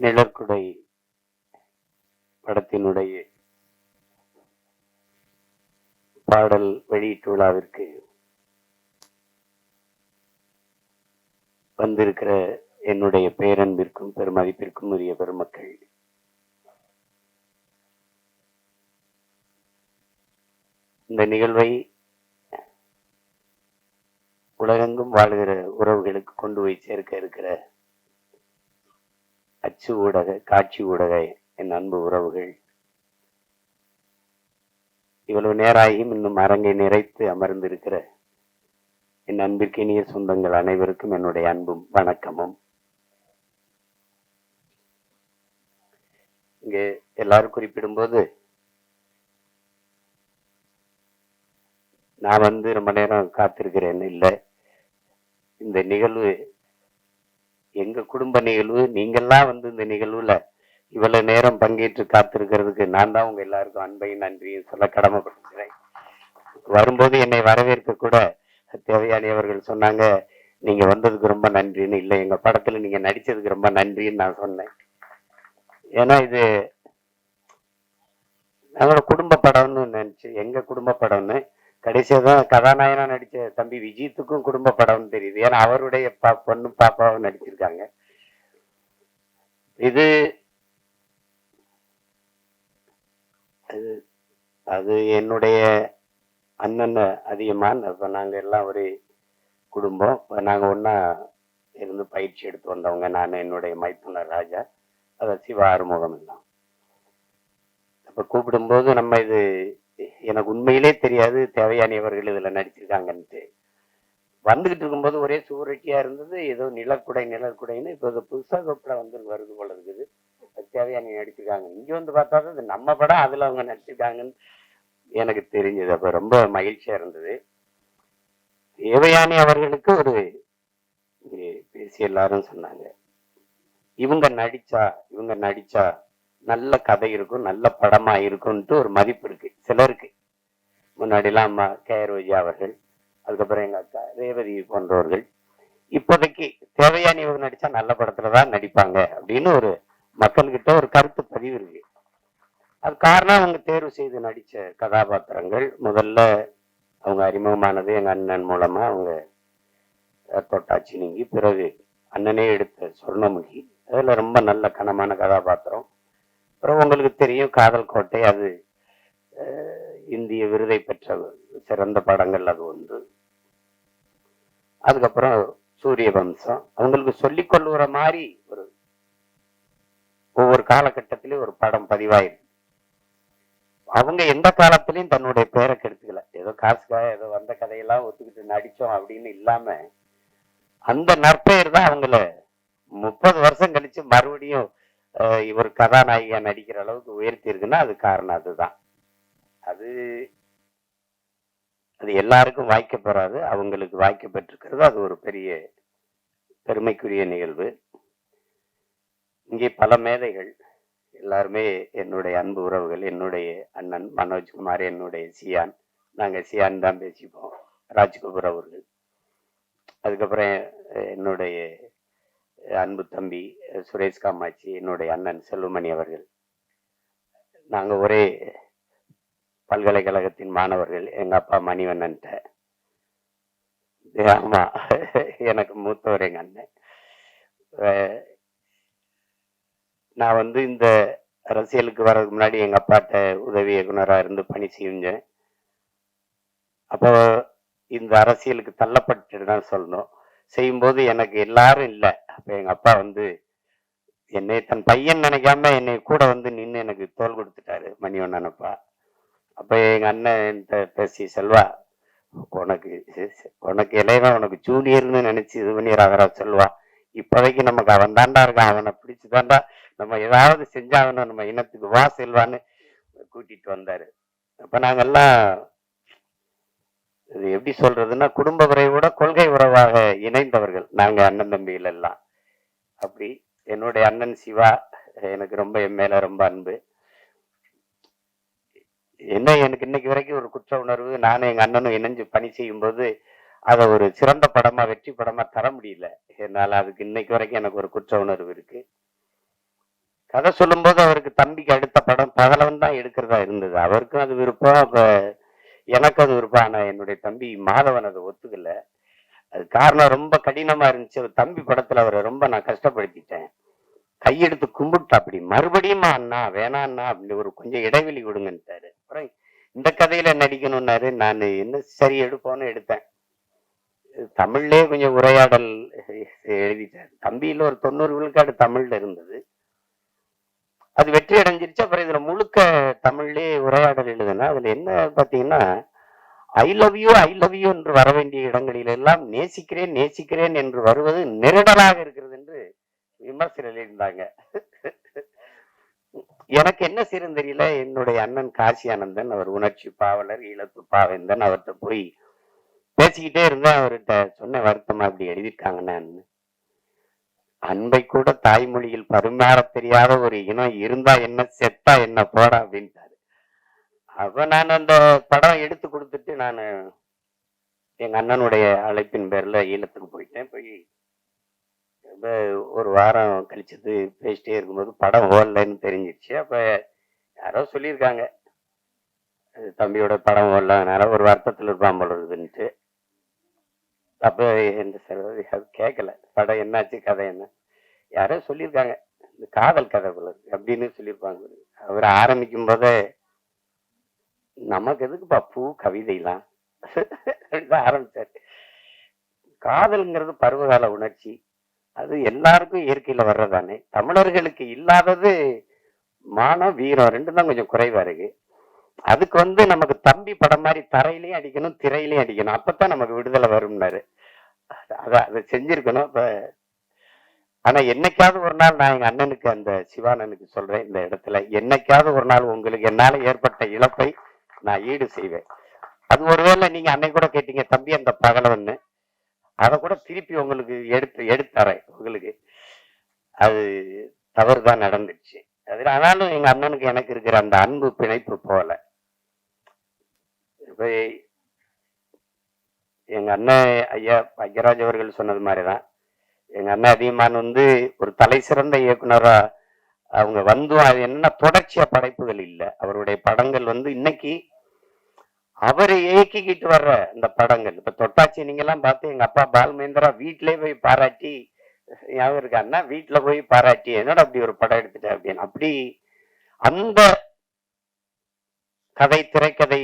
நிழற்குடை படத்தினுடைய பாடல் வெளியீட்டு விழாவிற்கு வந்திருக்கிற என்னுடைய பேரன்பிற்கும் பெருமதிப்பிற்கும் உரிய பெருமக்கள், இந்த நிகழ்வை உலகெங்கும் வாழ்கிற உறவுகளுக்கு கொண்டு போய் சேர்க்க இருக்கிற அச்சு ஊடக, காட்சி ஊடக என் அன்பு உறவுகள், இவ்வளவு நேராயும் இன்னும் அரங்கை நிறைத்து அமர்ந்திருக்கிற என் அன்பிற்கினிய சொந்தங்கள் அனைவருக்கும் என்னுடைய அன்பும் வணக்கமும். இங்கே எல்லாரும் குறிப்பிடும்போது நான் ரொம்ப நேரம் காத்திருக்கிறேன் இல்லை. இந்த நிகழ்வு எங்க குடும்ப நிகழ்வு. நீங்கெல்லாம் இந்த நிகழ்வுல இவ்வளவு நேரம் பங்கேற்று காத்திருக்கிறதுக்கு நான் தான் உங்க எல்லாருக்கும் அன்பையும் நன்றியும் சொல்ல கடமைப்படுத்துகிறேன். வரும்போது என்னை வரவேற்க கூட தேவயானி அவர்கள் சொன்னாங்க, நீங்க வந்ததுக்கு ரொம்ப நன்றின்னு. இல்லை, எங்க படத்துல நீங்க நடிச்சதுக்கு ரொம்ப நன்றின்னு நான் சொன்னேன். ஏன்னா இது நம்மளோட குடும்ப படம்னு நினைச்சு, எங்க குடும்ப படம்னு கடைசியாதான் கதாநாயகனா நடிச்ச தம்பி விஜயத்துக்கும் குடும்ப படம்னு தெரியுது. ஏன்னா அவருடைய பொண்ணு பாப்பாவும் நடிச்சிருக்காங்க. இது அது என்னுடைய அண்ணன் அதிகமான. இப்ப நாங்க எல்லாம் ஒரு குடும்பம். நாங்க ஒன்னா இருந்து பயிற்சி எடுத்து வந்தவங்க. நான், என்னுடைய மைத்துனர் ராஜா, அதை சிவா ஆறுமுகம் எல்லாம். அப்ப கூப்பிடும்போது நம்ம இது எனக்கு உண்மையிலே தெரியாது தேவயானி அவர்கள் இதுல நடிச்சிருக்காங்கன்ட்டு. வந்துகிட்டு இருக்கும்போது ஒரே சூரட்டியா இருந்தது. ஏதோ நிழற்குடைன்னு இப்ப இது புதுசா கூப்பிட வருது போல இருக்குது. தேவயானி நடிச்சிருக்காங்க. இங்க வந்து பார்த்தா இது நம்ம படம், அதுல அவங்க நடிச்சிருக்காங்கன்னு எனக்கு தெரிஞ்சது. அப்ப ரொம்ப மகிழ்ச்சியா இருந்தது. தேவயானி அவர்களுக்கு ஒரு பேசி எல்லாரும் சொன்னாங்க, இவங்க நடிச்சா நல்ல கதை இருக்கும், நல்ல படமா இருக்கும்ட்டு ஒரு மதிப்பு இருக்கு சிலருக்கு. முன்னாடிலாம் அம்மா கேரோஜி அவர்கள், அதுக்கப்புறம் எங்க அக்கா ரேவதி போன்றவர்கள், இப்போதைக்கு தேவயானி இவங்க நடிச்சா நல்ல படத்துலதான் நடிப்பாங்க அப்படின்னு ஒரு மக்கள்கிட்ட ஒரு கருத்து பதிவு இருக்கு. அது காரணம் அவங்க தேர்வு செய்து நடிச்ச கதாபாத்திரங்கள். முதல்ல அவங்க அறிமுகமானது எங்க அண்ணன் மூலமா. அவங்க தொட்டாச்சி நீங்கி, பிறகு அண்ணனே எடுத்த சொர்ணமுகி, அதுல ரொம்ப நல்ல கனமான கதாபாத்திரம். அப்புறம் உங்களுக்கு தெரியும் காதல் கோட்டை, அது இந்திய விருதை பெற்ற சிறந்த படங்கள் அது ஒன்று. அதுக்கப்புறம் சூரிய வம்சம். அவங்களுக்கு சொல்லிக் கொள்ளுற மாதிரி ஒரு ஒவ்வொரு காலகட்டத்திலயும் ஒரு படம் பதிவாயிருக்கு. அவங்க எந்த காலத்திலையும் தன்னுடைய பேரை கெடுத்துக்கல. ஏதோ காசுக்காக ஏதோ வந்த கதையெல்லாம் ஒத்துக்கிட்டு நடிச்சோம் அப்படின்னு இல்லாம, அந்த நற்பெயர் தான் அவங்கள 30 வருஷம் கழிச்சு மறுபடியும் இவர் கதாநாயகியா நடிக்கிற அளவுக்கு உயர்த்தி இருக்குன்னா அது காரணம் அதுதான். அது எல்லாருக்கும் வாய்க்கப்பெறாது. அவங்களுக்கு வாய்க்கப்பட்டிருக்கிறது. அது ஒரு பெரிய பெருமைக்குரிய நிகழ்வு. இங்கே பல மேதைகள் எல்லாருமே என்னுடைய அன்பு உறவுகள். என்னுடைய அண்ணன் மனோஜ்குமார், என்னுடைய சியான், நாங்க சியான் தான் பேசிப்போம், ராஜ்கபூர் அவர்கள். அதுக்கப்புறம் என்னுடைய அன்பு தம்பி சுரேஷ் காமாட்சி, என்னுடைய அண்ணன் செல்வமணி அவர்கள். நாங்க ஒரே பல்கலைக்கழகத்தின் மாணவர்கள். எங்க அப்பா மணிவண்ணன்ட்ட, ஆமா, எனக்கு மூத்தவர் எங்க அண்ணன். நான் இந்த அரசியலுக்கு வர்றதுக்கு முன்னாடி எங்க அப்பாட்ட உதவி இயக்குனராக இருந்து பணி செஞ்சேன். அப்போ இந்த அரசியலுக்கு தள்ளப்பட்டு தான் சொல்லணும். செய்யும்போது எனக்கு எல்லாரும் இல்லை. அப்ப எங்க அப்பா என்னை தன் பையன் நினைக்காம என்னை கூட நின்று எனக்கு தோல் கொடுத்துட்டாரு, மணிவண்ணன் அப்பா. அப்ப எங்க அண்ணன் பேசி, செல்வா, உனக்கு இளையவன், உனக்கு ஜூனியர்னு நினைச்சு இது பண்ணி ராகராஜ் செல்வா, இப்போதைக்கு நமக்கு அவன் தாண்டா இருக்கான், அவனை பிடிச்சுதாண்டா நம்ம ஏதாவது செஞ்சாகணும் நம்ம இனத்துக்கு, வா செல்வான்னு கூட்டிட்டு வந்தாரு. அப்ப நாங்கெல்லாம் இது எப்படி சொல்றதுன்னா, குடும்ப உறவோட கொள்கை உறவாக இணைந்தவர்கள் நாங்க அண்ணன் தம்பிகள் எல்லாம். அப்படி என்னுடைய அண்ணன் சிவா எனக்கு ரொம்ப என் மேல ரொம்ப அன்பு. எனக்கு இன்னைக்கு வரைக்கும் ஒரு குற்ற உணர்வு. நானும் எங்க அண்ணனும் இணைஞ்சு பணி செய்யும் போது அதை ஒரு சிறந்த படமா, வெற்றி படமா தர முடியல என்னால. அதுக்கு இன்னைக்கு வரைக்கும் எனக்கு ஒரு குற்ற உணர்வு இருக்கு. கதை சொல்லும்போது அவருக்கு தம்பிக்கு அடுத்த படம் பகலவன் தான் எடுக்கிறதா இருந்தது. அவருக்கும் அது விருப்பம். அப்ப எனக்கு அது விருப்பம். ஆனா என்னுடைய தம்பி மாதவன் அதை ஒத்துக்கல. அது காரணம் ரொம்ப கடினமா இருந்துச்சு. அவர் தம்பி படத்துல அவரை ரொம்ப நான் கஷ்டப்படுத்திட்டேன். கையெடுத்து கும்பிட்டா அப்படி மறுபடியுமா அண்ணா வேணாம் அண்ணா அப்படின்னு ஒரு கொஞ்சம் இடைவெளி விடுங்கன்ட்டாரு. அப்புறம் இந்த கதையில நடிக்கணும்னாரு. நான் என்ன சரி எடுப்போன்னு எடுத்தேன். தமிழ்லயே கொஞ்சம் உரையாடல் எழுதிட்டேன். தம்பியில ஒரு 90 விழுக்காடு தமிழ்ல இருந்தது. அது வெற்றி அடைஞ்சிருச்சு. அப்புறம் இதுல முழுக்க தமிழ்லயே உரையாடல் எழுதுனா அதுல என்ன பாத்தீங்கன்னா, ஐ லவ் யூ என்று வர வேண்டிய இடங்களில் எல்லாம் நேசிக்கிறேன் நேசிக்கிறேன் என்று வருவது நெருடலாக இருக்கிறது என்று விமர்சனம் எழுதியிருந்தாங்க. எனக்கு என்ன செய்யறது தெரியல. என்னுடைய அண்ணன் காசி ஆனந்தன், அவர் உணர்ச்சி பாவலர், ஈழத்து பாவேந்தன், அவர்கிட்ட போய் பேசிக்கிட்டே இருந்தேன். அவர்கிட்ட சொன்ன வருத்தமா இப்படி எழுதியிருக்காங்கன்னு. அன்பை கூட தாய்மொழியில் பரிமாற தெரியாத ஒரு இனம் இருந்தா என்ன செத்தா என்ன போடா அப்படின்ட்டாரு. அப்ப நான் அந்த படம் எடுத்து கொடுத்துட்டு நான் எங்க அண்ணனுடைய அழைப்பின் பேர்ல ஈழத்துக்கு போயிட்டேன். போய் ஒரு வாரம் கழிச்சது பேசிட்டே இருக்கும்போது படம் ஓடலன்னு தெரிஞ்சிருச்சு. அப்ப யாரோ சொல்லியிருக்காங்க தம்பியோட படம் ஓடல, ஒரு வருத்தத்தில் இருப்பான் போல இருக்குதுன்ட்டு. அப்ப எந்த சார் கேட்கல படம் என்னாச்சு கதை என்ன, யாரோ சொல்லியிருக்காங்க இந்த காதல் கதை போல அப்படின்னு சொல்லியிருப்பாங்க. அவர் ஆரம்பிக்கும் போதே நமக்கு எதுக்குப்பா பூ கவிதைலாம் ஆரம்பிச்சாரு. காதல்ங்கிறது பருவகால உணர்ச்சி, அது எல்லாருக்கும் இயற்கையில வர்றதானே. தமிழர்களுக்கு இல்லாதது மானம் வீரம் ரெண்டும் தான் கொஞ்சம் குறைவா இருக்கு. அதுக்கு நமக்கு தம்பி படம் மாதிரி தரையிலையும் அடிக்கணும் திரையிலையும் அடிக்கணும், அப்பதான் நமக்கு விடுதலை வரும்னாரு. அதை செஞ்சிருக்கணும். இப்ப ஆனா என்னைக்காவது ஒரு நாள் நான் எங்க அண்ணனுக்கு, அந்த சிவானனுக்கு சொல்றேன் இந்த இடத்துல, என்னைக்காவது ஒரு நாள் உங்களுக்கு என்னால ஏற்பட்ட இழப்பை நான் ஈடு செய்வேன். அது ஒருவேளை நீங்க அன்னை கூட கேட்டீங்க தம்பி அந்த பகலவன்னு, அதை கூட திருப்பி உங்களுக்கு எடுத்தரேன் உங்களுக்கு. அது தவறுதான் நடந்துச்சு. அது ஆனாலும் எங்க அண்ணனுக்கு எனக்கு இருக்கிற அந்த அன்பு பிணைப்பு போல. இப்ப எங்க அண்ணன் ஐயா ஐயராஜ் அவர்கள் சொன்னது மாதிரிதான் எங்க அண்ணன் அதிகமான ஒரு தலை சிறந்த இயக்குனரா அவங்க அது என்ன தொடர்ச்சியா படைப்புகள் இல்லை. அவருடைய படங்கள் இன்னைக்கு அவரை இயக்கிக்கிட்டு வர்ற இந்த படங்கள். இப்ப தொட்டாச்சி நீங்க எல்லாம் பார்த்து எங்க அப்பா பால்மேந்திரா வீட்டிலேயே போய் பாராட்டி, ஞாபகம் இருக்கா அண்ணா, வீட்டுல போய் பாராட்டி என்னோட அப்படி ஒரு படம் எடுத்துட்டேன் அப்படின்னு. அப்படி அந்த கதை திரைக்கதை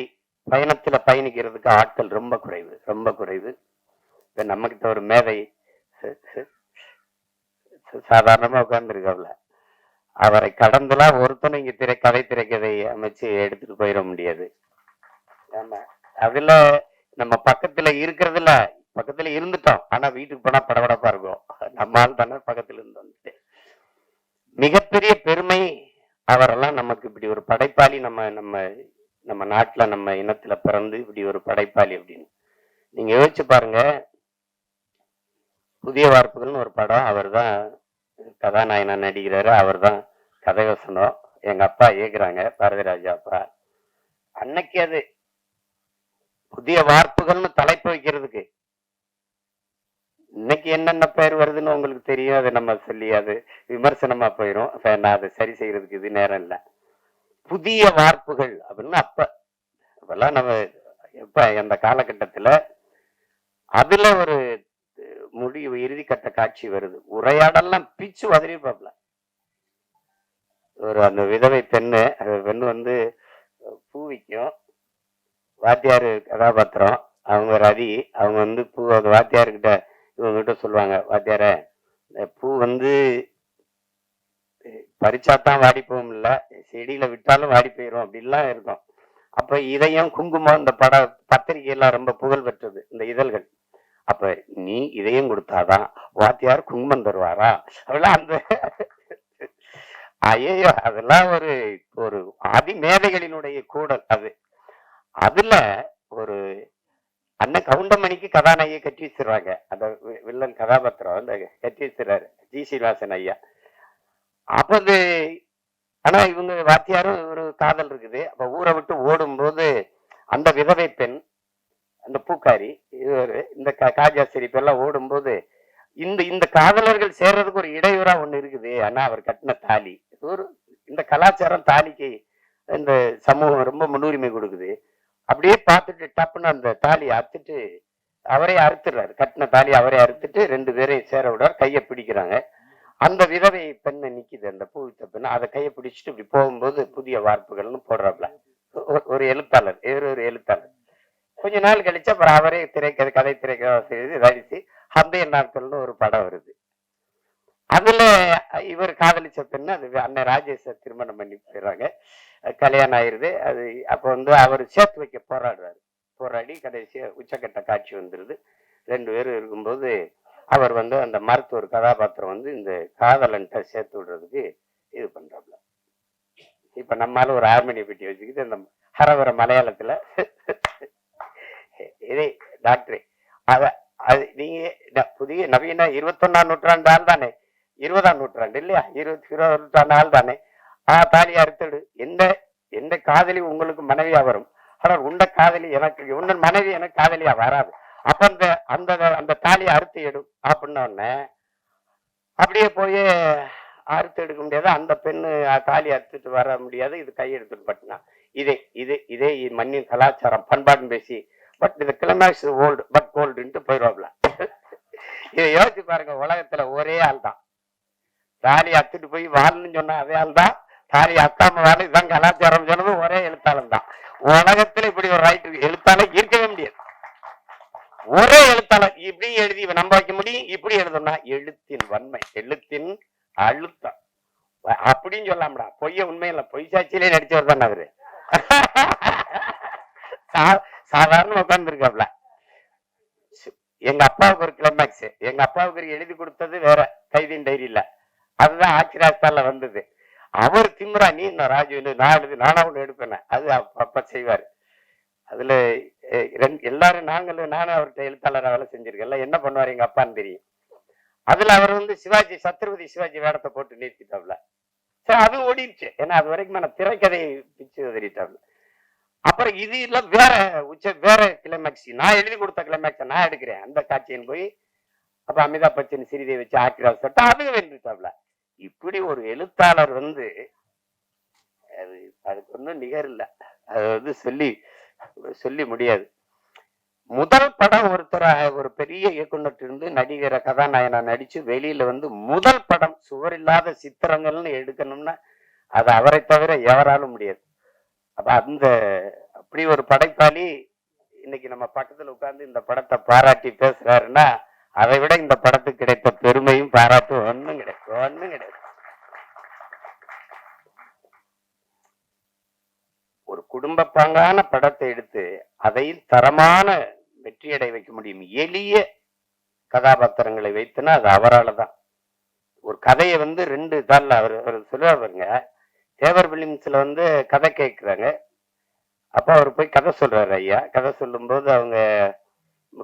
பயணத்துல பயணிக்கிறதுக்கு ஆட்கள் ரொம்ப குறைவு, ரொம்ப குறைவு. இப்ப நம்ம கிட்ட ஒரு மேதை சாதாரணமா உட்கார்ந்துருக்கல, அவரை கடந்துலாம் ஒருத்தனை இங்க கதை திரைக்கதை அமைச்சு எடுத்துட்டு போயிட முடியாது. ஆமா, அதுல நம்ம பக்கத்துல இருக்கிறதுல பக்கத்துல இருந்துட்டோம். ஆனா வீட்டுக்கு போனா படபடப்பா இருக்கும். நம்மால் தானே பக்கத்துல இருந்து வந்துட்டு. மிகப்பெரிய பெருமை அவரெல்லாம் நமக்கு இப்படி ஒரு படைப்பாளி, நம்ம நம்ம நம்ம நாட்டுல நம்ம இனத்துல பிறந்து இப்படி ஒரு படைப்பாளி அப்படின்னு நீங்க யோசிச்சு பாருங்க. புதிய வார்ப்புகள்னு ஒரு படம், அவர் தான் கதாநாயகனா நடிக்கிறாரு, அவர் தான் கதை வசனம், எங்க அப்பா இயக்குறாங்க, பாரதிராஜா அப்பா. அன்னைக்கு அது புதிய வார்ப்புகள்னு தலைப்பு வைக்கிறதுக்கு இன்னைக்கு என்னென்ன பெயர் வருதுன்னு உங்களுக்கு தெரியும். அதை நம்ம சொல்லி அது விமர்சனமா போயிடும். நான் அதை சரி செய்யறதுக்கு இது நேரம் இல்லை. புதிய வார்ப்புகள் அப்படின்னு அப்பெல்லாம் நம்ம எப்ப அந்த காலகட்டத்துல அதுல ஒரு முடிவு இறுதி கட்ட காட்சி வருது. உரையாடெல்லாம் பிச்சு வதறிப்பாப்ல. ஒரு அந்த விதவை பெண்ணு பூ விற்கும், வாத்தியாரு கதாபாத்திரம், அவங்க ரதி, அவங்க பூ அந்த வாத்தியார்கிட்ட இவங்ககிட்ட சொல்லுவாங்க, வாத்தியார பூ பறிச்சாத்தான் வாடி போகும், இல்ல செடியில விட்டாலும் வாடி போயிரும் அப்படின்லாம் இருக்கும். அப்ப இதையும் குங்குமம், இந்த பத்திரிகை எல்லாம் ரொம்ப புகழ் பெற்றது இந்த இதழ்கள். அப்ப நீ இதையும் கொடுத்தாதான் வாத்தியார் குங்குமம் தருவாரா அதெல்லாம் அந்த ஐயோ, அதெல்லாம் ஒரு ஒரு ஆதிமேதைகளினுடைய கூடல் அது. அதுல ஒரு அண்ணன் கவுண்டமணிக்கு கதாநாயகியை கட்டி வச்சிருவாங்க. அந்த வில்லன் கதாபாத்திரம் அந்த கட்டி வச்சிருக்காரு ஜி சீனிவாசன் ஐயா. அப்ப ஆனா இவங்க வாத்தியாரும் ஒரு காதல் இருக்குது. அப்ப ஊரை விட்டு ஓடும் போது அந்த விதவை பெண், அந்த பூக்காரி, இவர் இந்த காஜா சிரிப்பு எல்லாம் ஓடும் போது இந்த இந்த காதலர்கள் சேர்றதுக்கு ஒரு இடையூறா ஒண்ணு இருக்குது. ஆனா அவர் கட்டின தாலி ஒரு இந்த கலாச்சாரம் தாலிக்கு இந்த சமூகம் ரொம்ப முன்னுரிமை கொடுக்குது. அப்படியே பார்த்துட்டு டப்புன்னு அந்த தாலியை அறுத்துட்டு அவரே அறுத்துடுறாரு. கட்டின தாலி அவரே அறுத்துட்டு 2 பேரையும் சேர விடுறாரு. கையை பிடிக்கிறாங்க. அந்த விதவை பெண்ணை நிக்குது, அந்த பூவித்த பெண்ணு. அதை கையை பிடிச்சிட்டு இப்படி போகும்போது புதிய வார்ப்புகள்னு போடுறாப்ல. ஒரு எழுத்தாளர், ஒரு எழுத்தாளர். கொஞ்ச நாள் கழிச்சு அப்புறம் அவரே திரைக்கதை, கதை திரைக்கதை செய்து நடிச்சு அந்தைய நாட்கள்னு ஒரு படம் வருது. அதுல இவர் காதலிச்ச பெண்ணு அது அண்ணன் ராஜேஷ திருமணம் பண்ணி போயிடுறாங்க. கல்யாணம் ஆயிருது. அது அப்ப வந்து அவர் சேர்த்து வைக்க போராடுறாரு. போராடி கடைசியா உச்சக்கட்ட காட்சி வந்துருது. 2 பேரும் இருக்கும்போது அவர் வந்து அந்த மருத்துவர் கதாபாத்திரம் வந்து இந்த காதலன்ட்ட சேர்த்து விடுறதுக்கு இது பண்றாப்ல. இப்ப நம்மால ஒரு ஹார்மோனிய பெட்டி வச்சுக்கிட்டு இந்த ஹரவர மலையாளத்துல இதே டாக்டரே அத அது நீங்க புதிய நவீன 21ஆம் நூற்றாண்டு ஆள் தானே, 20ஆம் நூற்றாண்டு இல்லையா, 20ஆம் நூற்றாண்டு ஆள் தானே. தாலி அறுத்துடு. எந்த காதலி உங்களுக்கு மனைவியா வரும், ஆனால் உண்ட காதலி எனக்கு, உன்ன மனைவி எனக்கு காதலியா வராது. அப்ப அந்த அந்த அந்த தாலியை அறுத்து எடு அப்படின்ன அப்படியே போய் அறுத்து எடுக்க முடியாது. அந்த பெண்ணு தாலி அறுத்துட்டு வர முடியாது. இது கையெடுத்துட்டு பட்டினா இதே மண்ணின் கலாச்சாரம் பண்பாடுன்னு பேசி பட் இந்த கிளைமேக்ஸ் ஓல்டு பட் கோல்டுன்ட்டு போயிடுவாப்ல. இதை யோசிச்சு பாருங்க. உலகத்துல ஒரே ஆள் தான் தாலி அத்துட்டு போய் வாழணும்னு சொன்னா அதே ஆள் தான். தாலி அத்தாம வாழ இதுதான் கலாச்சாரம் சொன்னது ஒரே எழுத்தாளன் தான். உலகத்துல இப்படி ஒரு ரைட் எழுத்தாளர் இருக்கவே முடியாது. ஒரே எழுத்தாளர் இப்படி எழுதி நம்ப வைக்க முடியும். இப்படி எழுதணும்னா எழுத்தின் வன்மை, எழுத்தின் அழுத்தம் அப்படின்னு சொல்லாமடா. பொய்ய உண்மையில பொய் சாட்சியிலே நடிச்சவர் தான் அவரு. சாதாரண உட்கார்ந்து இருக்காப்ல. எங்க அப்பாவுக்கு ஒரு கிளைமேக்ஸ், எங்க அப்பாவுக்கு எழுதி கொடுத்தது வேற, கைதின் டைரியில. அதுதான் ஆட்சிராஜ்தான்ல வந்தது. அவர் திமுறா நீ இந்த ராஜு நான் எழுதி நானா ஒண்ணு எடுப்பேன். அது அப்ப செய்வாரு. அதுல எல்லாரும் நானும் அவர்கிட்ட எழுத்தாளராக வேலை செஞ்சிருக்கேன். என்ன பண்ணுவாரு எங்க அப்பான்னு தெரியும். அதுல அவர் வந்து சிவாஜி, சத்ரபதி சிவாஜி வேடத்தை போட்டு நிறுத்திட்டாப்ல. சரி, அது ஓடிடுச்சு. ஏன்னா அது வரைக்கும் நான் திரைக்கதையை பிச்சு உதறிட்டாப்ல. அப்புறம் இது இல்ல வேற கிளைமேக்ஸ், நான் எழுதி கொடுத்த கிளைமேக்ஸை நான் எடுக்கிறேன் அந்த காட்சியின் போய் அப்ப அமிதாப் பச்சன் சிறிதை வச்சு ஆக்கிராஜ் சட்டம் அது வென்றுட்டாப்ல. இப்படி ஒரு எழுத்தாளர் வந்து அதுக்கு ஒன்றும் நிகர் இல்லை. அது வந்து சொல்லி முடியாது. முதல் படம் ஒருத்தர் ஒரு பெரிய இயக்குனர் இருந்து நடிகரை கதாநாயகனா நடிச்சு வெளியில வந்து முதல் படம் சுவர் இல்லாத சித்திரங்கள்னு எடுக்கணும்னா அது அவரை தவிர எவராலும் முடியாது. அப்ப அப்படி ஒரு படைப்பாளி இன்னைக்கு நம்ம பக்கத்துல உட்கார்ந்து இந்த படத்தை பாராட்டி பேசுறாருன்னா அதை விட இந்த படத்துக்கு கிடைத்த பெருமையும் பாராட்டும் ஒண்ணும் கிடையாது. ஒரு குடும்ப பாங்கான படத்தை எடுத்து அதையும் தரமான வெற்றியடை வைக்க முடியும். எளிய கதாபாத்திரங்களை வைத்துனா அது அவரால் தான். ஒரு கதையை வந்து 2 தாள்ல அவர் சொல்லுவாருங்க. தேவர் பிலிம்ஸ்ல வந்து கதை கேட்கிறாங்க. அப்ப அவர் போய் கதை சொல்றாரு. ஐயா கதை சொல்லும் போது அவங்க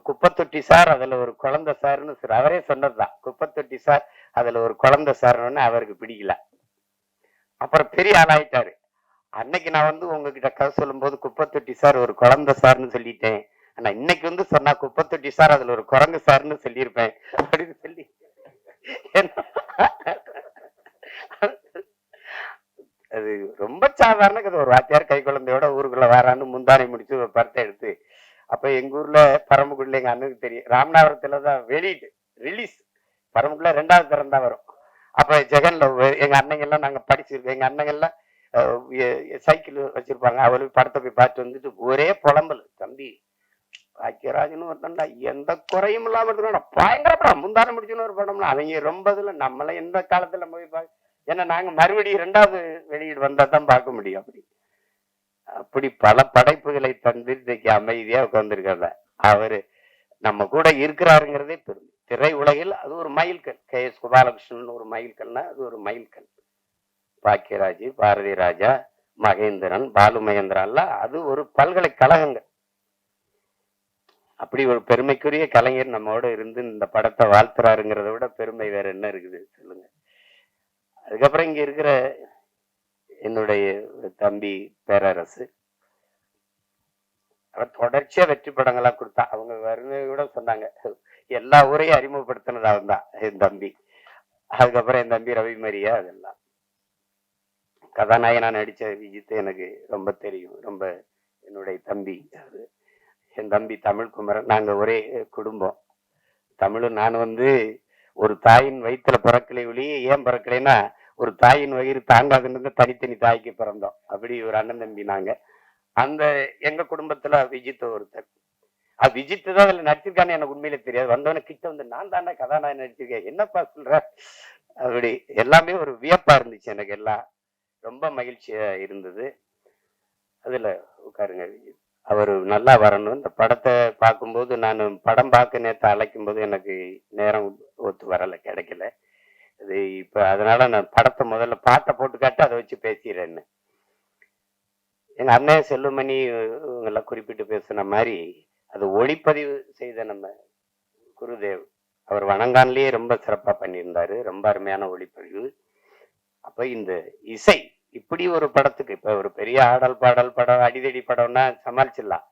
குப்பத்தொட்டி சார் அதுல ஒரு குழந்தை சார்னு அவரே சொன்னதுதான். குப்பத்தொட்டி சார் அதுல ஒரு குழந்தை சார்னு அவருக்கு பிடிக்கல. அப்புறம் பெரிய ஆளாயிட்டாரு. அன்னைக்கு நான் வந்து உங்ககிட்ட கதை சொல்லும் போது குப்பத்தொட்டி சார் ஒரு குழந்தை சார்னு சொல்லிட்டேன். ஆனா இன்னைக்கு வந்து சொன்னா குப்பத்தொட்டி சார் அதுல ஒரு குரங்கு சார்னு சொல்லியிருப்பேன் அப்படின்னு சொல்லி அது ரொம்ப சாதாரண கதை. ஒரு வாத்தியார் கை குழந்தையோட ஊருக்குள்ள வரான்னு முந்தானை முடிச்சு ஒரு படத்தை எடுத்து அப்ப எங்க ஊர்ல பரமக்குடியில எங்க அண்ணனுக்கு தெரியும், ராமநாதபுரத்துலதான் வெளியீட்டு ரிலீஸ். பரமக்குடியில 2வது தரம் தான் வரும். அப்ப ஜெகன்ல எங்க அண்ணங்க எல்லாம் நாங்க படிச்சிருக்கோம். எங்க அண்ணங்க எல்லாம் சைக்கிள் வச்சிருப்பாங்க. அவளுக்கு படத்தை போய் பார்த்து வந்துட்டு ஒரே புலம்பல், தம்பி பாக்கியராஜன்னு ஒருத்தன்டா எந்த குறையும் இல்லாம இருக்கா, பயங்கர படம், முந்தான முடிச்சுன்னு ஒரு படம்னா அவங்க ரொம்ப இதுல நம்மள எந்த காலத்துல போய் பார்க்க. ஏன்னா நாங்க மறுபடியும் 2வது வெளியீடு வந்தா தான் பார்க்க முடியும். அப்படி பல படைப்புகளை தந்து இன்னைக்கு அமைதியா உட்கார்ந்துருக்காங்க. அவரு நம்ம கூட இருக்கிறாருங்கிறதே பெருமை. திரை உலகில் அது ஒரு மைல்கல். KS கோபாலகிருஷ்ணன் ஒரு மைல்கல்னா அது ஒரு மைல்கல். பாக்கியராஜ், பாரதி ராஜா, மகேந்திரன், பாலு மகேந்திரன்ல அது ஒரு பல்கலைக்கழகங்கள். அப்படி ஒரு பெருமைக்குரிய கலைஞர் நம்மோட இருந்து இந்த படத்தை வாழ்த்துறாருங்கிறத விட பெருமை வேற என்ன இருக்குது சொல்லுங்க. அதுக்கப்புறம் இங்க இருக்கிற என்னுடைய தம்பி பேரரசு அவர் தொடர்ச்சியா வெற்றி படங்களா கொடுத்தா. அவங்க வருகை கூட சொன்னாங்க எல்லா ஊரையும் அறிமுகப்படுத்தினது அவன் தான் என் தம்பி. அதுக்கப்புறம் என் தம்பி ரவி மரியா, அதெல்லாம் கதாநாயகனா நடிச்ச விஜித் எனக்கு ரொம்ப தெரியும். ரொம்ப என்னுடைய தம்பி, என் தம்பி தமிழ் குமரன். நாங்க ஒரே குடும்பம். தமிழும் நான் ஒரு தாயின் வயிற்றுல பிறக்கலை ஒழிய ஏன் பிறக்கலைன்னா, ஒரு தாயின் வயிறு தாங்காதுன்னு தனித்தனி தாய்க்கு பிறந்தோம். அப்படி ஒரு அண்ணன் தம்பி நாங்க. அந்த எங்க குடும்பத்துல விஜித் ஒருத்தர். விஜித் தான் அதுல நடிச்சிருக்கான்னு எனக்கு உண்மையில தெரியாது. வந்தவன கிட்ட நான் தானே கதாநாயகன் நடிச்சிருக்கேன், என்னப்பா சொல்ற? அப்படி எல்லாமே ஒரு வியப்பா இருந்துச்சு எனக்கு. எல்லாம் ரொம்ப மகிழ்ச்சியா இருந்தது. அதுல உட்காருங்க. அவர் நல்லா வரணும். இந்த படத்தை பார்க்கும்போது நான் படம் பார்க்க நேற்று அழைக்கும் போது எனக்கு நேரம் ஒத்து வரல, கிடைக்கல. அது இப்ப அதனால நான் படத்தை முதல்ல பாட்டை போட்டு காட்டு அதை வச்சு பேசிடுறேன்னு. எங்க அண்ணன் செல்லுமணி இவங்கெல்லாம் குறிப்பிட்டு பேசுன மாதிரி அது ஒளிப்பதிவு செய்த நம்ம குருதேவ் அவர் வணங்கான்லயே ரொம்ப சிறப்பா பண்ணியிருந்தாரு. ரொம்ப அருமையான ஒளிப்பதிவு. அப்ப இந்த இசை இப்படி ஒரு படத்துக்கு, இப்ப ஒரு பெரிய ஆடல் பாடல் படம், அடிதடி படம்னா சமாளிச்சிடலாம்.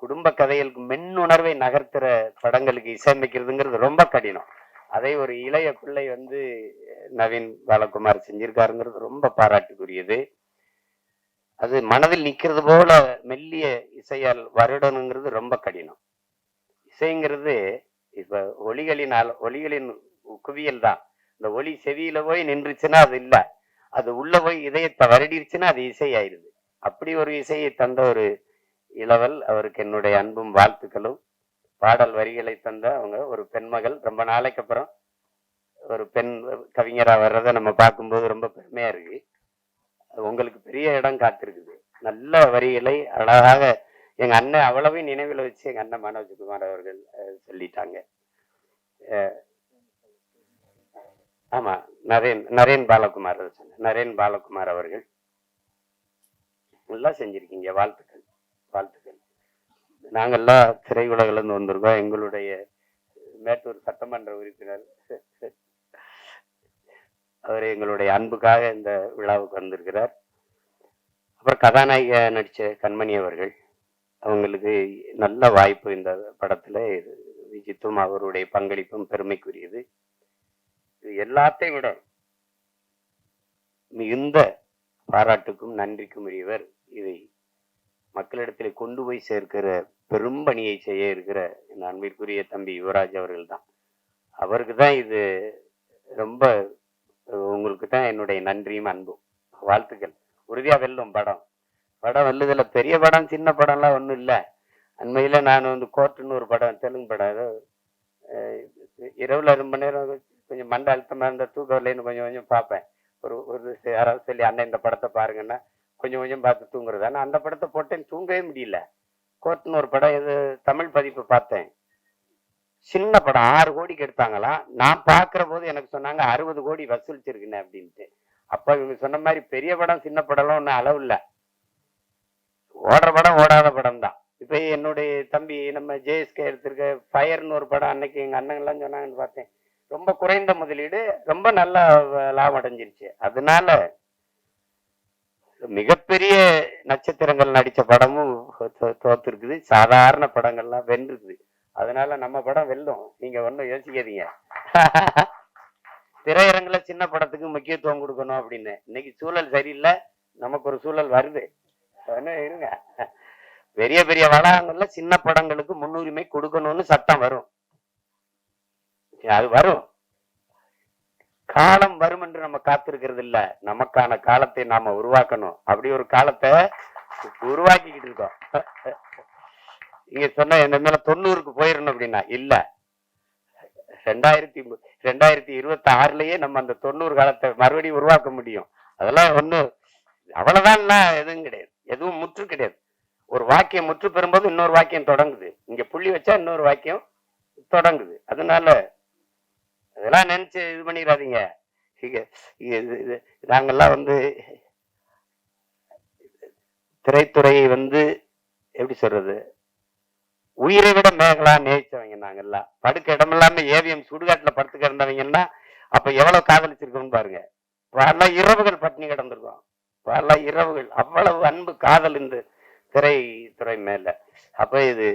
குடும்ப கதைகளுக்கு மென்னுணர்வை நகர்த்துற படங்களுக்கு இசையமைக்கிறதுங்கிறது ரொம்ப கடினம். அதை ஒரு இளைய பிள்ளை நவீன் பாலகுமார் செஞ்சிருக்காருங்கிறது ரொம்ப பாராட்டுக்குரியது. அது மனதில் நிக்கிறது போல மெல்லிய இசையால் வருடணுங்கிறது ரொம்ப கடினம். இசைங்கிறது இப்ப ஒலிகளின் குவியல் தான். இந்த ஒலி செவியில போய் நின்றுச்சுன்னா அது இல்ல, அது உள்ள போய் இதயத்தை வருடிருச்சுன்னா அது இசை ஆயிடுது. அப்படி ஒரு இசையை தந்த ஒரு இளவல், அவருக்கு என்னுடைய அன்பும் வாழ்த்துக்களும். பாடல் வரிகளை தந்த அவங்க ஒரு பெண்மகள். ரொம்ப நாளைக்கு அப்புறம் ஒரு பெண் கவிஞரா வர்றதை நம்ம பார்க்கும்போது ரொம்ப பெருமையா இருக்கு. உங்களுக்கு பெரிய இடம் காத்திருக்குது. நல்ல வரிகளை அழகாக எங்க அண்ணன் அவ்வளவையும் நினைவில் வச்சு எங்க அண்ணன் மனோஜ்குமார் அவர்கள் சொல்லிட்டாங்க. ஆமா, நரேன் பாலகுமார் நரேன் பாலகுமார் அவர்கள் நல்லா செஞ்சிருக்கீங்க. வாழ்த்துக்கள், வாழ்த்துக்கள். நாங்கெல்லாம் திரையுலகில இருந்து வந்திருக்கோம். எங்களுடைய மேட்டூர் சட்டமன்ற உறுப்பினர் அவர் எங்களுடைய அன்புக்காக இந்த விழாவுக்கு வந்திருக்கிறார். அப்புறம் கதாநாயக நடிச்ச கண்மணி அவர்கள், அவங்களுக்கு நல்ல வாய்ப்பு இந்த படத்துல. விஜித்தும் அவருடைய பங்களிப்பும் பெருமைக்குரியது. எல்லாத்தையும் விட மிகுந்த பாராட்டுக்கும் நன்றிக்கும் உரியவர். இதை மக்களிடத்தில் கொண்டு போய் சேர்க்கிற பெரும் பணியை செய்ய இருக்கிற என் அன்பிற்குரிய தம்பி யுவராஜ் அவர்கள் தான். அவருக்கு தான் இது ரொம்ப, உங்களுக்கு தான் என்னுடைய நன்றியும் அன்பும் வாழ்த்துக்கள். உறுதியா வெல்லும் படம். படம் வெல்லுதுல பெரிய படம் சின்ன படம்லாம் ஒன்றும் இல்லை. அண்மையில நான் கோர்ட்டுன்னு ஒரு படம், தெலுங்கு படம், இரவுல ரொம்ப நேரம் கொஞ்சம் மண்ட அழுத்தமா இருந்த தூக்கம் இல்லைன்னு கொஞ்சம் கொஞ்சம் பார்ப்பேன். ஒரு யாராவது சொல்லி அண்ணன் இந்த படத்தை பாருங்கன்னா கொஞ்சம் கொஞ்சம் பார்த்து தூங்குறது. ஆனால் அந்த படத்தை போட்டேன்னு தூங்கவே முடியல. கோர்ட்டுன்னு ஒரு படம், இது தமிழ் பதிப்பு பார்த்தேன். சின்ன படம் 6 கோடிக்கு எடுத்தாங்களாம். நான் பார்க்கிற போது எனக்கு சொன்னாங்க 60 கோடி வசூலிச்சிருக்குன்னு அப்படின்ட்டு. அப்ப இவங்க சொன்ன மாதிரி பெரிய படம் சின்ன படம்லாம் ஒன்றும் அளவு இல்லை. ஓடுற படம் ஓடாத படம் தான். இப்ப என்னுடைய தம்பி நம்ம ஜேஎஸ்கே எடுத்திருக்க ஃபயர்னு ஒரு படம், அன்னைக்கு எங்க அண்ணங்கள்லாம் சொன்னாங்கன்னு பார்த்தேன். ரொம்ப குறைந்த முதலீடு, ரொம்ப நல்ல லாபம் அடைஞ்சிருச்சு. அதனால மிகப்பெரிய நட்சத்திரங்கள் நடிச்ச படமும் தோத்துருக்குது, சாதாரண படங்கள்லாம் வென்றுக்குது. அதனால நம்ம படம் வெல்லும், நீங்க ஒன்றும் யோசிக்காதீங்க. திரையரங்குல சின்ன படத்துக்கு முக்கியத்துவம் கொடுக்கணும் அப்படின்னு. இன்னைக்கு சூழல் சரியில்லை, நமக்கு ஒரு சூழல் வருது. இருங்க, பெரிய பெரிய வளாகங்கள்ல சின்ன படங்களுக்கு முன்னுரிமை கொடுக்கணும்னு சட்டம் வரும். அது வரும், காலம் வரும் என்று நம்ம காத்திருக்கிறது இல்ல, நமக்கான காலத்தை நாம உருவாக்கணும். அப்படி ஒரு காலத்தை உருவாக்கிக்கிட்டு இருக்கோம். இங்க சொன்ன என்ன மேல 90க்கு போயிடணும் அப்படின்னா இல்ல, 2026லயே நம்ம அந்த 90 காலத்தை மறுபடியும் உருவாக்க முடியும். அதெல்லாம் ஒண்ணும் அவ்வளவுதான், எதுவும் கிடையாது, எதுவும் முற்று கிடையாது. ஒரு வாக்கியம் முற்று பெறும்போது இன்னொரு வாக்கியம் தொடங்குது. இங்க புள்ளி வச்சா இன்னொரு வாக்கியம் தொடங்குது. அதனால அதெல்லாம் நினைச்சு இது பண்ணிடாதீங்க. நாங்கெல்லாம் திரைத்துறையை எப்படி சொல்றது, உயிரை விட மேகலா நேசிச்சவங்க நாங்கெல்லாம். படுக்க இடம் இல்லாம ஏவிஎம் சுடுகாட்டுல படுத்து கிடந்தவங்கன்னா அப்ப எவ்வளவு காதலிச்சிருக்கோம்னு பாருங்க. பல இரவுகள் பட்டினி கிடந்திருக்கோம், பல இரவுகள். அவ்வளவு அன்பு காதல் இந்த திரைத்துறை மேல. அப்ப இது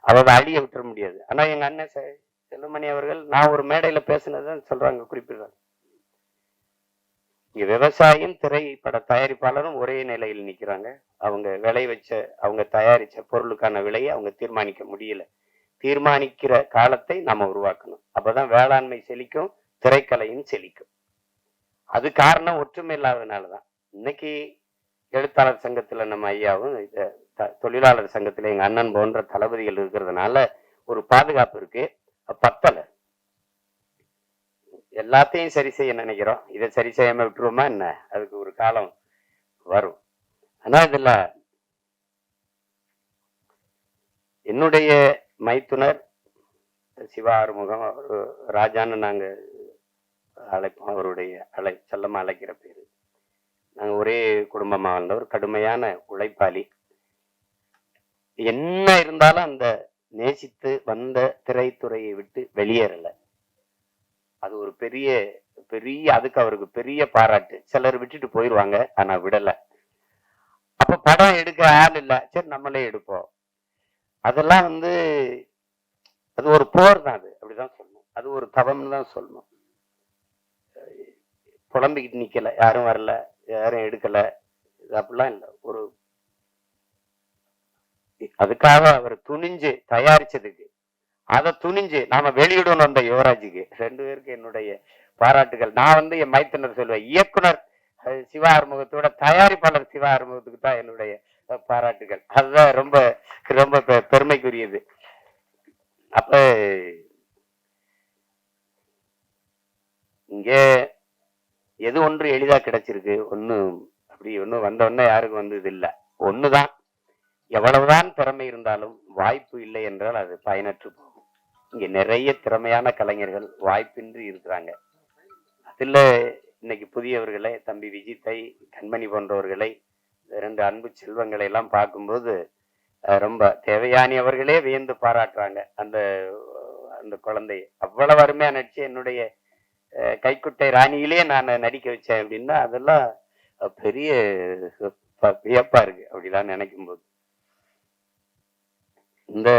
அதாவது அழிய விட்டுற முடியாது. ஆனா எங்க அண்ணன் செல்லுமணி அவர்கள், நான் ஒரு மேடையில பேசினதான் சொல்றாங்க, குறிப்பிடுறாங்க, இங்க விவசாயியும் திரைப்பட தயாரிப்பாளரும் ஒரே நிலையில் நிக்கிறாங்க. அவங்க விளை வச்ச அவங்க தயாரிச்ச பொருளுக்கான விலையை அவங்க தீர்மானிக்க முடியல. தீர்மானிக்கிற காலத்தை நாம உருவாக்கணும். அப்பதான் வேளாண்மை செழிக்கும், திரைக்கலையும் செழிக்கும். அது காரணம் ஒற்றுமை இல்லாததுனாலதான். இன்னைக்கு எழுத்தாளர் சங்கத்துல நம்ம ஐயாவும் தொழிலாளர் சங்கத்துல எங்க அண்ணன் போன்ற தளபதிகள் இருக்கிறதுனால ஒரு பாதுகாப்பு இருக்கு. பத்தல, எல்லாத்தையும் சரி செய்ய நினைக்கிறோம். இதை சரி செய்யாம விட்டுருவோமா என்ன? அதுக்கு ஒரு காலம் வரும். ஆனா இதுல என்னுடைய மைத்துனர் சிவா ஆறுமுகம், ராஜான்னு நாங்க அழைப்போம். அவருடைய செல்லமா அழைக்கிற பேரு. நாங்க ஒரே குடும்பமா வாழ்ந்தவர், கடுமையான உழைப்பாளி. என்ன இருந்தாலும் அந்த நேசித்து வந்த திரைத்துறையை விட்டு வெளியேறல. அது ஒரு பெரிய பெரிய அதுக்கு அவருக்கு பெரிய பாராட்டு. சிலர் விட்டுட்டு போயிடுவாங்க, ஆனா விடல. அப்ப படம் எடுக்க ஆள் இல்ல, சரி நம்மளே எடுப்போம். அதெல்லாம் அது ஒரு போர் தான். அது அப்படிதான் சொல்லணும். அது ஒரு தவம்னு தான் சொல்லணும். புலம்பிக்கிட்டு நிக்கல, யாரும் வரல, யாரும் எடுக்கல, அப்படிலாம் இல்லை. ஒரு அதுக்காக அவர் துணிஞ்சு தயாரிச்சதுக்கு, அதை துணிஞ்சு நாம வெளியிடணும். அந்த யுவராஜுக்கு 2 பேருக்கு என்னுடைய பாராட்டுகள். நான் என் மைத்தனர் சொல்லுவேன், இயக்குனர் சிவா ஆறுமுகத்தோட தயாரிப்பாளர் சிவா ஆறுமுகத்துக்கு தான் என்னுடைய பாராட்டுகள். அதுதான் ரொம்ப ரொம்ப பெருமைக்குரியது. அப்ப இங்க எது ஒன்று எளிதா கிடைச்சிருக்கு, ஒன்னும் வந்தோடனே யாருக்கும் இது இல்லை. ஒண்ணுதான், எவ்வளவுதான் திறமை இருந்தாலும் வாய்ப்பு இல்லை என்றால் அது பயனற்று போகும். இங்க நிறைய திறமையான கலைஞர்கள் வாய்ப்பின்றி இருக்கிறாங்க. அதுல இன்னைக்கு புதியவர்களை, தம்பி விஜித்தை, கண்மணி போன்றவர்களை, 2 அன்பு செல்வங்களை எல்லாம் பார்க்கும்போது ரொம்ப தேவையானவர்களே வியந்து பாராட்டுறாங்க. அந்த அந்த குழந்தை அவ்வளவு அருமையா நடிச்சு என்னுடைய கைக்குட்டை ராணியிலே நான் நடிக்க வச்சேன் அப்படின்னா அதெல்லாம் பெரிய வியப்பா இருக்கு. அப்படிலாம் நினைக்கும் போது இந்த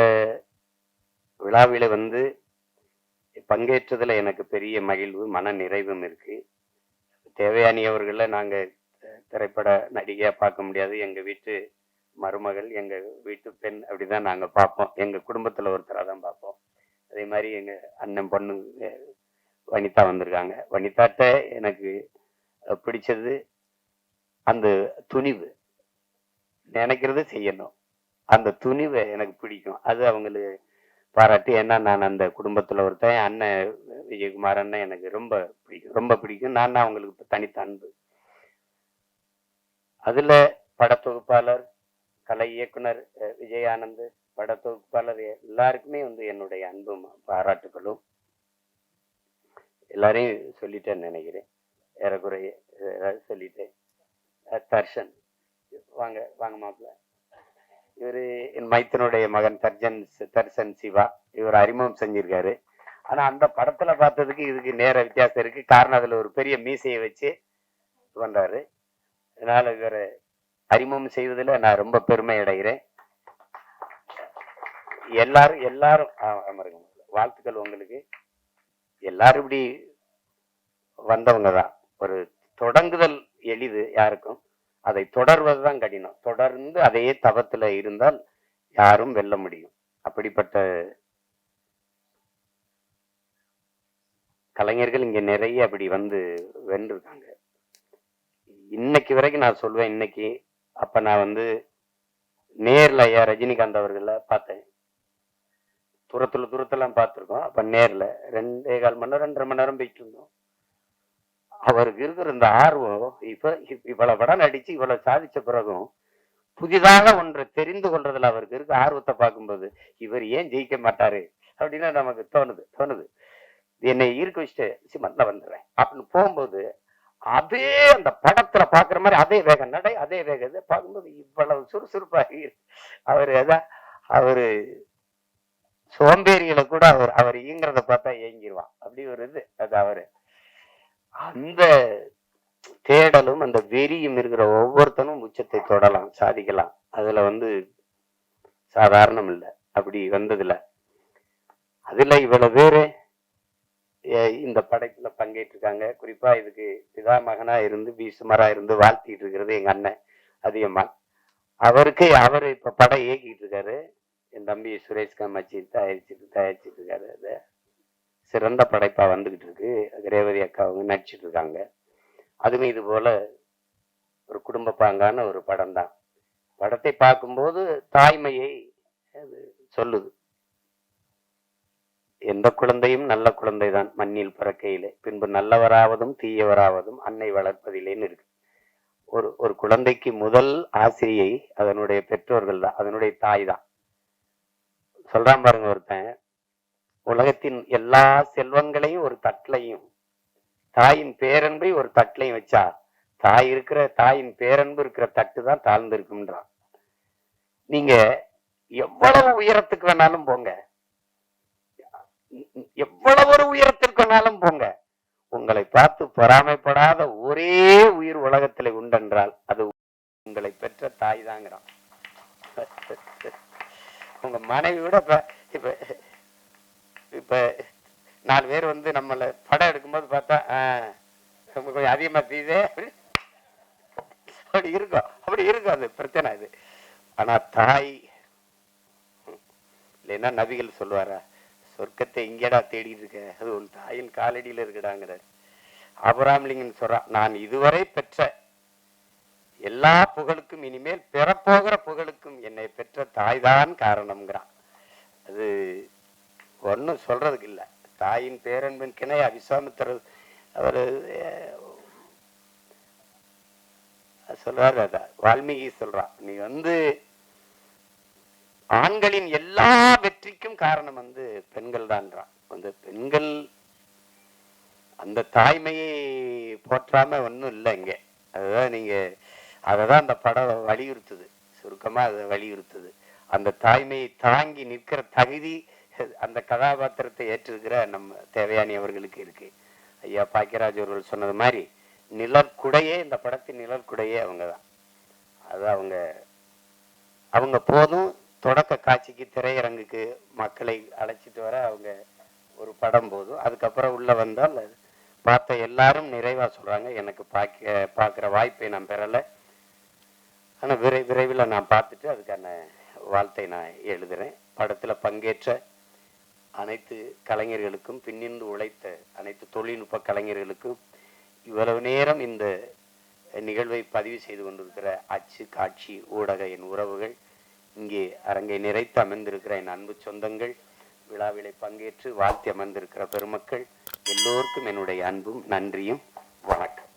விழாவில பங்கேற்றதுல எனக்கு பெரிய மகிழ்வு, மன நிறைவும் இருக்கு. தேவையானியவர்களை நாங்க திரைப்பட நடிகையா பார்க்க முடியாது. எங்க வீட்டு மருமகள், எங்க வீட்டு பெண், அப்படிதான் நாங்க பார்ப்போம். எங்க குடும்பத்துல ஒருத்தரா தான் பார்ப்போம். அதே மாதிரி எங்க அண்ணன் பொண்ணு வனிதா வந்திருக்காங்க. வனிதாட்ட எனக்கு பிடிச்சது அந்த துணிவு, நினைக்கிறது செய்யணும். அந்த துணிவை எனக்கு பிடிக்கும். அது அவங்களுக்கு பாராட்டி. ஏன்னா நான் அந்த குடும்பத்துல ஒருத்தன். அண்ணன் விஜயகுமார் அண்ணன் எனக்கு ரொம்ப பிடிக்கும், ரொம்ப பிடிக்கும். நான் அவங்களுக்கு தனித்த அன்பு. அதுல படத்தொகுப்பாளர், கலை இயக்குனர் விஜயானந்த், படத்தொகுப்பாளர் எல்லாருக்குமே என்னுடைய அன்பும் பாராட்டுகளும். எல்லாரையும் சொல்லிட்டேன்னு நினைக்கிறேன், ஏறக்குறைய சொல்லிட்டேன். தர்ஷன் வாங்க வாங்க மாப்பிள்ள. இவரு என் மைத்தனுடைய மகன் தர்ஷன் சிவா. இவர் அறிமுகம் செஞ்சிருக்காரு. ஆனா அந்த படத்துல பார்த்ததுக்கு இதுக்கு நேர வித்தியாசம் இருக்கு. காரணம் அதுல ஒரு பெரிய மீசையை வச்சு பண்றாரு. அதனால இவரை அறிமுகம் செய்வதில் நான் ரொம்ப பெருமை அடைகிறேன். எல்லாரும் வாழ்த்துக்கள் உங்களுக்கு. எல்லாரும் இப்படி வந்தவங்க தான். ஒரு தொடங்குதல் எளிது யாருக்கும், அதை தொடர்வதுதான் கடினம். தொடர்ந்து அதே தவத்துல இருந்தால் யாரும் வெல்ல முடியும். அப்படிப்பட்ட கலைஞர்கள் இங்க நிறைய அப்படி வென்றிருக்காங்க. இன்னைக்கு வரைக்கும் நான் சொல்வேன், இன்னைக்கு அப்ப நான் நேர்ல ஐயா ரஜினிகாந்த் அவர்களை பார்த்தேன். தூரத்தெல்லாம் பார்த்துருக்கோம். அப்ப நேர்ல 2.25 மணி நேரம் 2.5 மணி நேரம் போயிட்டு இருந்தோம். அவருக்கு இருக்கிற இந்த ஆர்வம், இவ்வளவு படம் நடிச்சு இவ்வளவு சாதிச்ச பிறகும் புதிதாக ஒன்றை தெரிந்து கொள்றதுல அவருக்கு இருக்க ஆர்வத்தை பார்க்கும்போது இவர் ஏன் ஜெயிக்க மாட்டாரு அப்படின்னு நமக்கு தோணுது. என்னை ஈர்க்க வச்சுட்டு சிமன்ல வந்துடுறேன் அப்படின்னு போகும்போது அதே அந்த படத்துல பாக்குற மாதிரி அதே வேகம் நடை, அதே வேகத்தை பார்க்கும்போது இவ்வளவு சுறுசுறுப்பாகி அவரு சோம்பேறிகளை கூட அவர் இயங்குறத பார்த்தா இயங்கிடுவான். அப்படி ஒரு அது அவரு அந்த தேடலும் அந்த வெறியும் இருக்கிற ஒவ்வொருத்தனும் உச்சத்தை தொடலாம், சாதிக்கலாம். அதுல சாதாரணம் இல்லை. அப்படி வந்ததுல அதுல இவ்வளவு பேரு இந்த படைப்புல பங்கேற்றிருக்காங்க. குறிப்பா இதுக்கு பிதா மகனா இருந்து பீசுமரா இருந்து வாழ்த்திட்டு இருக்கிறது எங்க அண்ணன் அதிகமான். அவர் இப்ப படம் இயக்கிட்டு இருக்காரு. என் தம்பி சுரேஷ் காமாட்சி தயாரிச்சிட்டு இருக்காரு. அது சிறந்த படைப்பா வந்துகிட்டு இருக்கு. ரேவதி அக்கா அவங்க நடிச்சிட்டு இருக்காங்க. அதுமே இது போல ஒரு குடும்ப பாங்கான ஒரு படம் தான். படத்தை பார்க்கும்போது தாய்மையை சொல்லுது. எந்த குழந்தையும் நல்ல குழந்தைதான் மண்ணில் பிறக்கையிலே, பின்பு நல்லவராவதும் தீயவராவதும் அன்னை வளர்ப்பதிலேன்னு இருக்கு. ஒரு குழந்தைக்கு முதல் ஆசிரியை அதனுடைய பெற்றோர்கள் தான், அதனுடைய தாய் தான். சொல்றான் பாருங்க ஒருத்தன், உலகத்தின் எல்லா செல்வங்களையும் ஒரு தட்டிலையும் தாயின் பேரன்பை ஒரு தட்டிலையும் வச்சா தாயின் பேரன்பு இருக்கிற தட்டு தான் தாழ்ந்து இருக்கும்ன்றான். நீங்க எவ்வளவு உயரத்துக்கு வேணாலும் போங்க, எவ்வளவு ஒரு உயரத்திற்கு வேணாலும் போங்க, உங்களை பார்த்து பொறாமைப்படாத ஒரே உயிர் உலகத்தில் உண்டென்றால் அது உங்களை பெற்ற தாய் தாங்கிறான். உங்க மனைவி விட இப்ப இப்ப 4 பேர் வந்து நம்மள படம் எடுக்கும்போது பார்த்தா கொஞ்சம் அதிகமா தீதே அப்படி இருக்கும் அது பிரச்சனை இது. ஆனா தாய் இல்லைன்னா நபிகள் சொல்லுவாரா, சொர்க்கத்தை இங்கேடா தேடிட்டு இருக்க, அது உன் தாயின் காலடியில இருக்குடாங்கிற. ஆபிரகாம் சொல்றான், நான் இதுவரை பெற்ற எல்லா புகழுக்கும் இனிமேல் பெறப்போகிற புகழுக்கும் என்னை பெற்ற தாய்தான் காரணம்ங்கிறான். அது ஒன்னும் சொல்றதுக்கு இல்லை. தாயின் பேரன்பின் கிணை விஸ்வாமித்திரர் அவர் சொல்றாரு, அத வால்மீகி சொல்றான், நீ வந்து ஆண்களின் எல்லா வெற்றிக்கும் காரணம் வந்து பெண்கள் தான்றான். அந்த பெண்கள் அந்த தாய்மையை போற்றாம ஒன்றும் இல்லை இங்க. அதுதான் நீங்க அததான் அந்த படம் வலியுறுத்துது, சுருக்கமா அதை வலியுறுத்துது. அந்த தாய்மையை தாங்கி நிற்கிற தகுதி அந்த கதாபாத்திரத்தை ஏற்றிருக்கிற நம்ம தேவயானி அவர்களுக்கு இருக்கு. ஐயா பாக்கியராஜ் அவர்கள் சொன்னது மாதிரி நிழற்குடையே, இந்த படத்தின் நிழற்குடையே அவங்க தான். அது அவங்க போதும் தொடக்க காட்சிக்கு திரையரங்குக்கு மக்களை அழைச்சிட்டு வர அவங்க ஒரு படம் போதும். அதுக்கப்புறம் உள்ள வந்தால் பார்த்த எல்லாரும் நிறைவா சொல்றாங்க, எனக்கு பார்க்குற வாய்ப்பை நான் பெறலை, ஆனால் விரைவில் நான் பார்த்துட்டு அதுக்கான வாழ்த்தை நான் எழுதுறேன். படத்தில் பங்கேற்ற அனைத்து கலைஞர்களுக்கும், பின்னிருந்து உழைத்த அனைத்து தொழில்நுட்ப கலைஞர்களுக்கும், இவ்வளவு நேரம் இந்த நிகழ்வை பதிவு செய்து கொண்டிருக்கிற அச்சு காட்சி ஊடக என் உறவுகள், இங்கே அரங்கை நிறைத்து அமர்ந்திருக்கிற என் அன்பு சொந்தங்கள், விழாவிலை பங்கேற்று வாழ்த்தி அமர்ந்திருக்கிற பெருமக்கள் எல்லோருக்கும் என்னுடைய அன்பும் நன்றியும் வணக்கம்.